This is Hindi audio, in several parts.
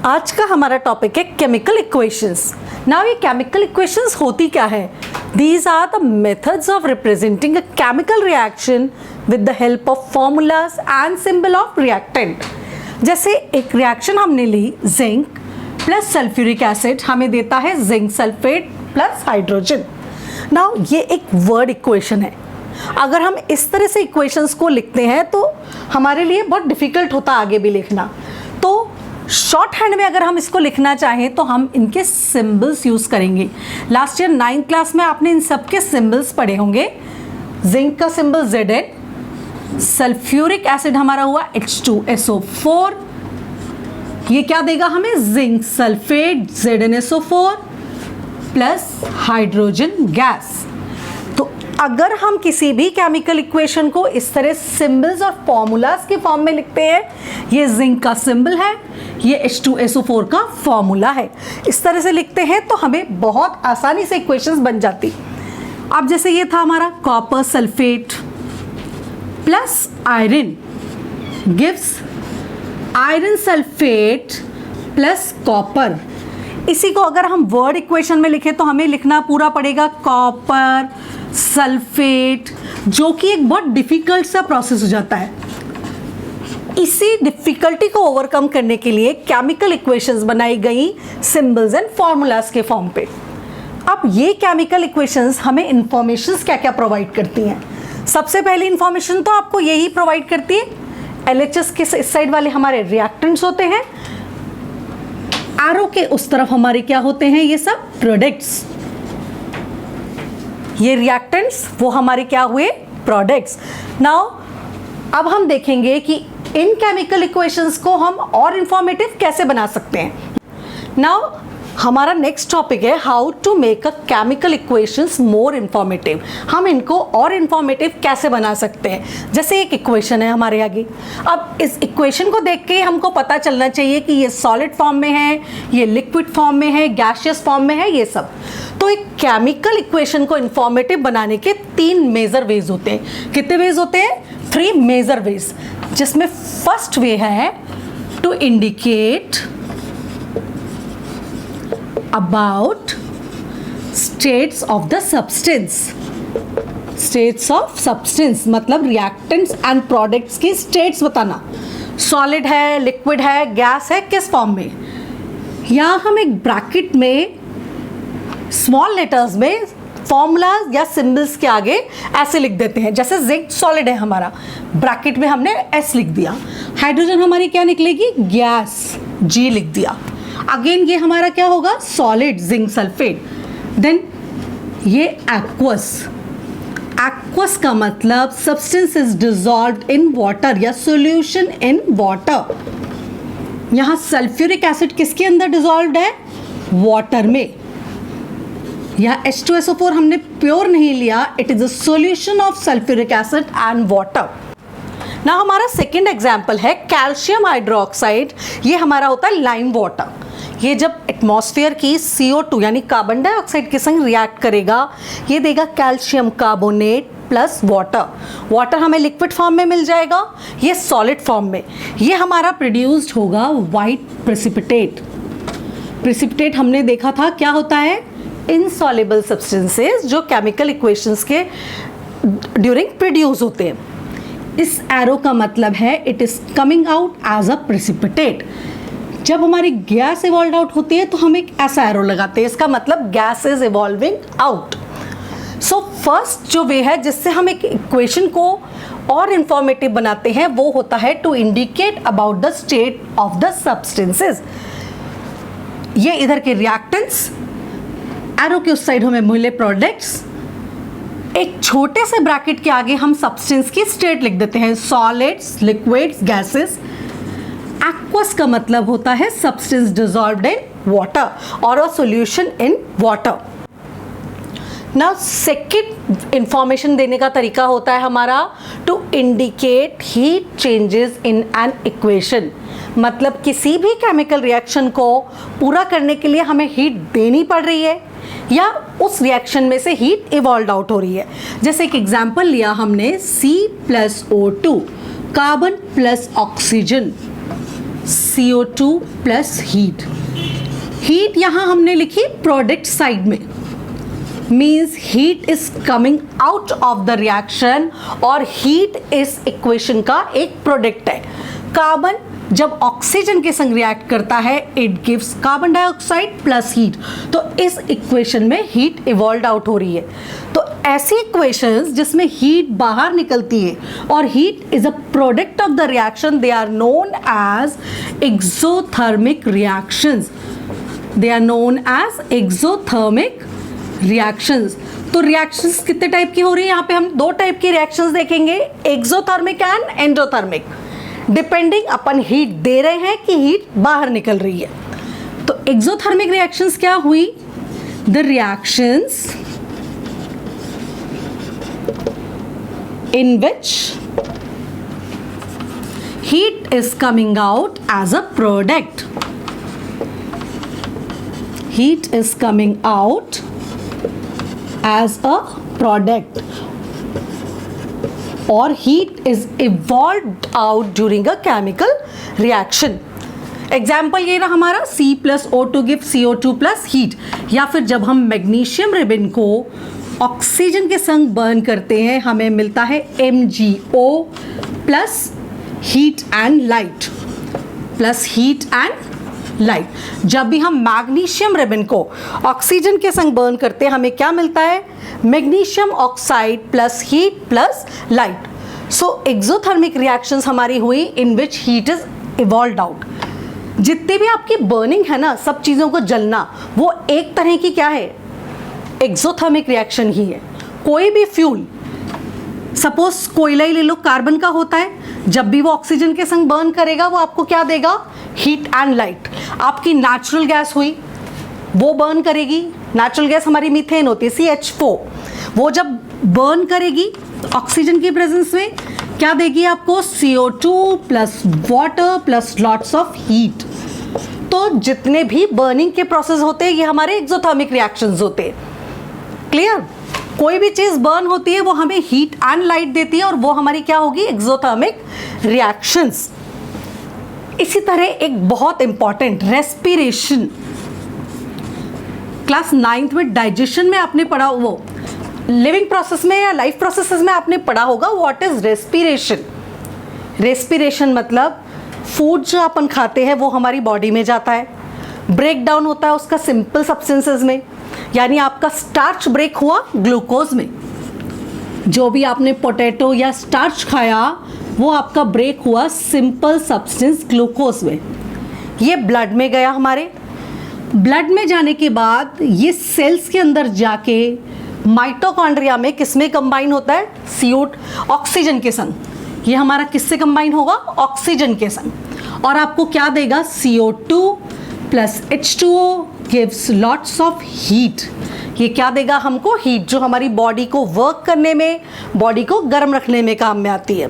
आज का हमारा टॉपिक है केमिकल इक्वेशंस। नाउ ये केमिकल इक्वेशंस होती क्या है? These are the methods of representing a chemical reaction with the help of formulas and symbol of reactant. जैसे एक रिएक्शन हमने ली, जिंक प्लस सल्फ्यूरिक एसिड हमें देता है zinc sulphate plus hydrogen. Now ये एक वर्ड इक्वेशन है। अगर हम इस तरह से इक्वेशंस को लिखते हैं तो हमारे लिए बहुत डिफिकल्ट होता आगे भी लिखना। तो शॉर्ट हैंड में अगर हम इसको लिखना चाहें तो हम इनके सिंबल्स यूज़ करेंगे। लास्ट ईयर 9th क्लास में आपने इन सब के सिंबल्स पढ़े होंगे। जिंक का सिंबल Zn, सल्फ्यूरिक एसिड हमारा हुआ H2SO4, ये क्या देगा हमें? Zinc sulphate ZnSO4 plus hydrogen gas. तो अगर हम किसी भी केमिकल इक्वेशन को इस तरह सिंबल्स और फॉर्मूलाज के फॉर्म में लिखते हैं, ये जिंक का सिंबल है, ये H2SO4 का फॉर्मूला है, इस तरह से लिखते हैं तो हमें बहुत आसानी से इक्वेशंस बन जाती। अब जैसे ये था हमारा copper sulphate plus iron gives iron sulphate plus copper. इसी को अगर हम वर्ड इक्वेशन में लिखें तो हमें लिखना पूरा पड़ेगा कॉपर सल्फेट, जो कि एक बहुत डिफिकल्ट सा प्रोसेस हो जाता है। इसी डिफिकल्टी को ओवरकम करने के लिए केमिकल इक्वेशंस बनाई गई सिंबल्स एंड फॉर्मूलाज के फॉर्म पे। अब ये केमिकल इक्वेशंस हमें इंफॉर्मेशंस क्या क्या प्रोवाइड करती हैं? सबसे पहली इंफॉर्मेशन तो आपको यही प्रोवाइड करती है, LHS के इस साइड वाले हमारे रिएक्टेंट्स होते हैं, एरो के उस तरफ हमारे क्या होते हैं? ये सब प्रोडक्ट्स। ये रिएक्टेंट्स वो हमारे क्या हुए? प्रोडक्ट्स। नाउ अब हम देखेंगे कि इन केमिकल इक्वेशंस को हम और इंफॉर्मेटिव कैसे बना सकते हैं। नाउ हमारा नेक्स्ट टॉपिक है how to make a chemical equations more informative. हम इनको और इंफॉर्मेटिव कैसे बना सकते हैं? जैसे एक इक्वेशन है हमारे आगे, अब इस इक्वेशन को देख के हमको पता चलना चाहिए कि ये सॉलिड फॉर्म में है, ये लिक्विड फॉर्म में है, गैसियस फॉर्म में है, ये सब। तो एक केमिकल इक्वेशन को इंफॉर्मेटिव बनाने के 3 मेजर वेज होते हैं। कितने वेज होते हैं? 3 मेजर वेज, जिसमें फर्स्ट वे है to indicate about states of the substance। states of substance मतलब reactants and products की states बताना। solid है, liquid है, gas है, किस फॉर्म में। यहाँ हम एक ब्रैकेट में स्मॉल लेटर्स में फॉर्मूलाज या सिंबल्स के आगे ऐसे लिख देते हैं। जैसे जिंक सॉलिड है हमारा, ब्रैकेट में हमने S लिख दिया। हाइड्रोजन हमारी क्या निकलेगी? गैस, G लिख दिया। अगेन ये हमारा क्या होगा? Solid zinc sulphate. देन ये एक्वस। एक्वस का मतलब substance is dissolved in water या सॉल्यूशन इन वाटर। यहां सल्फ्यूरिक एसिड किसके अंदर डिसॉल्व्ड है? वाटर में। यह H2SO4 हमने प्योर नहीं लिया, it is a solution of sulphuric acid and water. ना हमारा सेकेंड एग्जाम्पल है कैल्शियम हाइड्रोक्साइड। ये हमारा होता है लाइम वाटर। ये जब एटमॉस्फेयर की CO2 यानी कार्बन डाइऑक्साइड के संग रिएक्ट करेगा, ये देगा calcium carbonate plus water. Water हमें लिक्विड फॉर्म में मिल जाएगा, ये सॉलिड फॉर्म में। ये हमारा प्रोड्यूस्ड होगा वाइट प्रेसिपिटेट। प्रेसिपिटेट हमने देखा था क्या होता है? इनसॉल्युबल सब्सटेंसेस जो केमिकल इक्वेशंस के ड्यूरिंग प्रोड्यूस होते हैं। इस एरो का मतलब है it is coming out as a precipitate. जब हमारी गैस इवॉल्व आउट होती है तो हम एक ऐसा एरो लगाते हैं, इसका मतलब gas is evolving out. So first जो वे है जिससे हम एक इक्वेशन को और इंफॉर्मेटिव बनाते हैं वो होता है to indicate about the state of the substances. ये इधर के रिएक्टेंट्स, एरो के उस साइड हमें मिले प्रोडक्ट्स। एक छोटे से ब्रैकेट के आगे हम सब्सटेंस की स्टेट लिख देते हैं, सॉलिड्स, लिक्विड्स, गैसेस। एक्वस का मतलब होता है सब्सटेंस डिसॉल्व्ड इन वाटर और a solution in water. Now second information देने का तरीका होता है हमारा to indicate heat changes in an equation. मतलब किसी भी केमिकल रिएक्शन को पूरा करने के लिए हमें हीट देनी पड़ रही है या उस रिएक्शन में से हीट इवॉल्व आउट हो रही है। जैसे एक एग्जांपल लिया हमने C+O2 carbon plus oxygen. CO2 plus heat. Heat यहाँ हमने लिखी प्रोडक्ट साइड में, means heat is coming out of the reaction, और हीट इस इक्वेशन का एक प्रोडक्ट है। कार्बन जब ऑक्सीजन के संग रिएक्ट करता है it gives carbon dioxide plus heat, तो इस इक्वेशन में हीट इवॉल्व आउट हो रही है। तो ऐसी इक्वेशंस जिसमें हीट बाहर निकलती है और heat is a product of the reaction, they are known as exothermic reactions. They are known as exothermic reactions. तो रिएक्शंस कितने टाइप की हो रही है, यहाँ पे हम दो टाइप की रिएक्शंस देखेंगे, exothermic and endothermic, depending upon heat दे रहे हैं कि हीट बाहर निकल रही है। तो एक्सोथर्मिक रिएक्शंस क्या हुई, the reactions in which heat is coming out as a product, heat is coming out as a product or heat is evolved out during a chemical reaction. Example ये रहा हमारा C+O2 give CO2 plus heat, या फिर जब हम मैग्नीशियम रिबन को ऑक्सीजन के संग बर्न करते हैं हमें मिलता है MgO plus heat and light, plus heat and light. जब भी हम मैग्नीशियम रिबन को ऑक्सीजन के संग बर्न करते हैं हमें क्या मिलता है, magnesium oxide plus heat plus light. So exothermic reactions हमारी हुई in which heat is evolved out. जितनी भी आपकी बर्निंग है ना, सब चीज़ों को जलना, वो एक तरह की क्या है, एक्सोथर्मिक रिएक्शन ही है। कोई भी फ्यूल, सपोज कोयला ही ले लो, कार्बन का होता है, जब भी वो ऑक्सीजन के संग बर्न करेगा वो आपको क्या देगा, हीट एंड लाइट। आपकी नेचुरल गैस हुई, वो बर्न करेगी, नेचुरल गैस हमारी मीथेन होती है CH4, वो जब बर्न करेगी ऑक्सीजन की प्रेजेंस में क्या देगी आपको, CO2 plus water plus lots of heat. तो जितने भी बर्निंग के प्रोसेस होते हैं ये हमारे एक्सोथर्मिक रिएक्शंस होते हैं। क्लियर, कोई भी चीज़ बर्न होती है वो हमें हीट एंड लाइट देती है और वो हमारी क्या होगी, एक्सोथर्मिक रिएक्शंस। इसी तरह एक बहुत इंपॉर्टेंट रेस्पिरेशन, क्लास 9th में डाइजेशन में आपने पढ़ा, वो लिविंग प्रोसेस में या लाइफ प्रोसेसेस में आपने पढ़ा होगा व्हाट इज रेस्पिरेशन। रेस्पिरेशन मतलब फूड जो अपन खाते हैं वो हमारी बॉडी में जाता है, ब्रेक डाउन होता है उसका सिंपल सब्सटेंसेस में, यानी आपका स्टार्च ब्रेक हुआ ग्लूकोज में, जो भी आपने पोटैटो या स्टार्च खाया वो आपका ब्रेक हुआ सिंपल सब्सटेंस ग्लूकोज में। ये ब्लड में गया, हमारे ब्लड में जाने के बाद ये सेल्स के अंदर जाके माइटोकॉन्ड्रिया में किसमें कंबाइन होता है, CO2 ऑक्सीजन के संग। ये हमारा किससे कंबाइन होगा, ऑक्सीजन के संग, और आपको क्या देगा, CO2 plus H2O gives lots of heat. ये क्या देगा हमको, हीट, जो हमारी बॉडी को वर्क करने में, बॉडी को गर्म रखने में काम में आती है।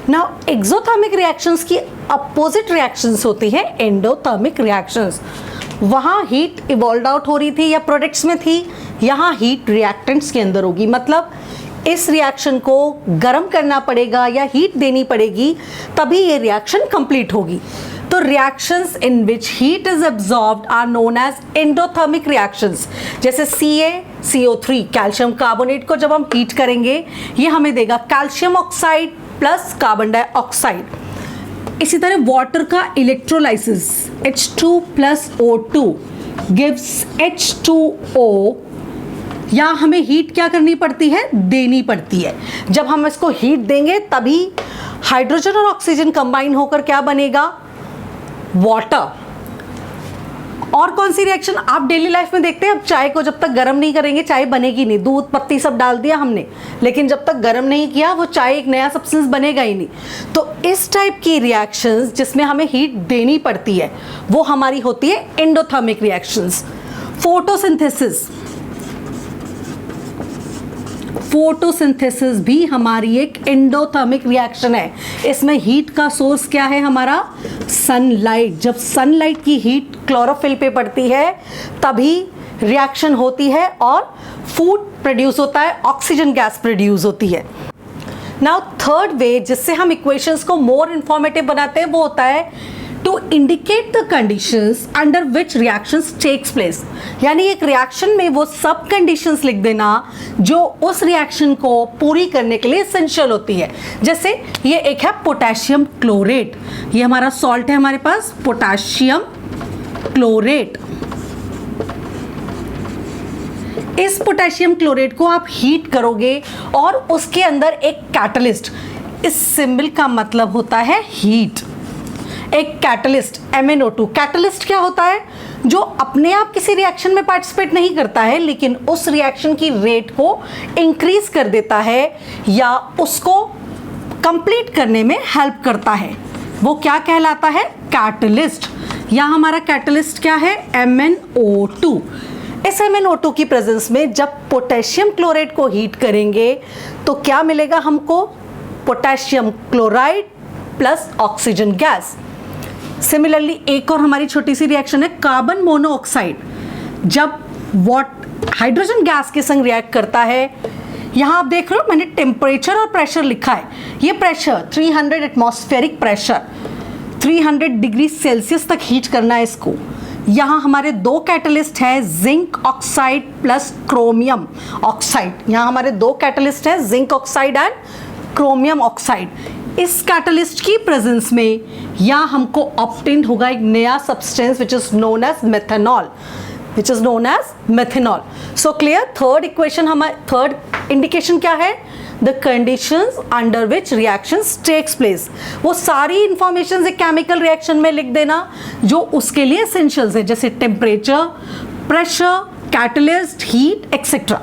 नाउ एक्सोथर्मिक रिएक्शंस की अपोजिट रिएक्शंस होती हैं एंडोथर्मिक रिएक्शंस। वहाँ हीट इवॉल्व आउट हो रही थी या प्रोडक्ट्स में थी, यहाँ हीट रिएक्टेंट्स के अंदर होगी। मतलब इस रिएक्शन को गर्म करना पड़ेगा या हीट देनी पड़ेगी तभी ये रिएक्शन कंप्लीट होगी। तो reactions in which heat is absorbed are known as endothermic reactions. जैसे CaCO3 कैल्शियम कार्बोनेट को जब हम हीट करेंगे ये हमें देगा calcium oxide plus carbon dioxide. इसी तरह वाटर का electrolysis H2 plus O2 gives H2O, या हमें हीट क्या करनी पड़ती है, देनी पड़ती है। जब हम इसको हीट देंगे तभी हाइड्रोजन और ऑक्सीजन कंबाइन होकर क्या बनेगा, वाटर। और कौन सी रिएक्शन आप डेली लाइफ में देखते हैं, अब चाय को जब तक गर्म नहीं करेंगे चाय बनेगी नहीं, दूध पत्ती सब डाल दिया हमने, लेकिन जब तक गर्म नहीं किया वो चाय एक नया सब्सटेंस बनेगा ही नहीं। तो इस टाइप की रिएक्शंस जिसमें हमें हीट देनी पड़ती है वो हमारी होती है एंडोथर्मिक रिएक्शंस। फोटोसिंथेसिस, फोटोसिंथेसिस भी हमारी एक एंडोथर्मिक रिएक्शन है। इसमें हीट का सोर्स क्या है हमारा, सनलाइट। जब सनलाइट की हीट क्लोरोफिल पे पड़ती है तभी रिएक्शन होती है और फूड प्रोड्यूस होता है, ऑक्सीजन गैस प्रोड्यूस होती है। नाउ थर्ड वे जिससे हम इक्वेशंस को मोर इंफॉर्मेटिव बनाते हैं वो होता है to indicate the conditions under which reactions takes place, यानी एक रिएक्शन में वो सब कंडीशंस लिख देना जो उस रिएक्शन को पूरी करने के लिए एसेंशियल होती है। जैसे ये एक है पोटेशियम क्लोरेट, ये हमारा सॉल्ट है हमारे पास पोटेशियम क्लोरेट। इस पोटेशियम क्लोरेट को आप हीट करोगे और उसके अंदर एक कैटलिस्ट, इस सिंबल का मतलब होता है हीट, एक कैटलिस्ट MnO2। कैटलिस्ट क्या होता है? जो अपने आप किसी रिएक्शन में पार्टिसिपेट नहीं करता है लेकिन उस रिएक्शन की रेट को इंक्रीज कर देता है या उसको कंप्लीट करने में हेल्प करता है, वो क्या कहलाता है? कैटलिस्ट। यहाँ हमारा कैटलिस्ट क्या है? MnO2। इस MnO2 की प्रेजेंस में जब पोटेशियम क्लोराइड को हीट करेंगे तो क्या मिलेगा हमको? Potassium chloride plus oxygen gas. Similarly एक और हमारी छोटी सी रिएक्शन है कार्बन मोनोऑक्साइड। जब हाइड्रोजन गैस के संग रिएक्ट करता है, यहाँ आप देख रहे हो मैंने टेम्परेचर और प्रेशर लिखा है। ये pressure 300 atmospheric pressure, 300 degree Celsius तक हीट करना है इसको। यहाँ हमारे दो कैटलिस्ट है, zinc oxide plus chromium oxide. यहाँ हमारे दो कैटलिस्ट है, zinc oxide and chromium oxide. इस कैटलिस्ट की प्रेजेंस में यहाँ हमको ऑब्टेन होगा एक नया substance which is known as methanol, which is known as methanol. So clear? Third equation हमारे थर्ड इंडिकेशन क्या है? The conditions under which reactions takes place. वो सारी इंफॉर्मेशन एक केमिकल रिएक्शन में लिख देना जो उसके लिए एसेंशियल्स है, जैसे temperature, pressure, catalyst, heat etcetera.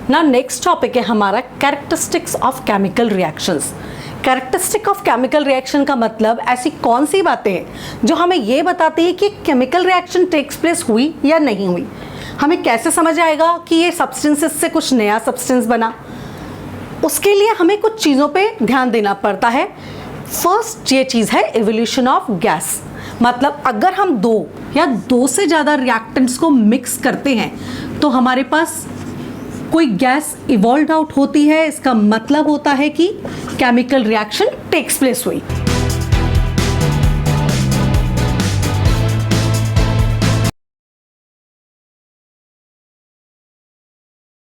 ना नेक्स्ट टॉपिक है हमारा characteristics of chemical reactions. Characteristic of chemical reaction का मतलब ऐसी कौन सी बातें हैं जो हमें ये बताती है कि केमिकल रिएक्शन टेक्स प्लेस हुई या नहीं हुई। हमें कैसे समझ आएगा कि ये सब्सटेंसेस से कुछ नया सब्सटेंस बना? उसके लिए हमें कुछ चीज़ों पे ध्यान देना पड़ता है। फर्स्ट ये चीज़ है इवोल्यूशन ऑफ गैस। मतलब अगर हम दो या दो से ज़्यादा रिएक्टेंट्स को मिक्स करते हैं तो हमारे पास कोई गैस इवॉल्व आउट होती है, इसका मतलब होता है कि केमिकल रिएक्शन टेक्स प्लेस हुई।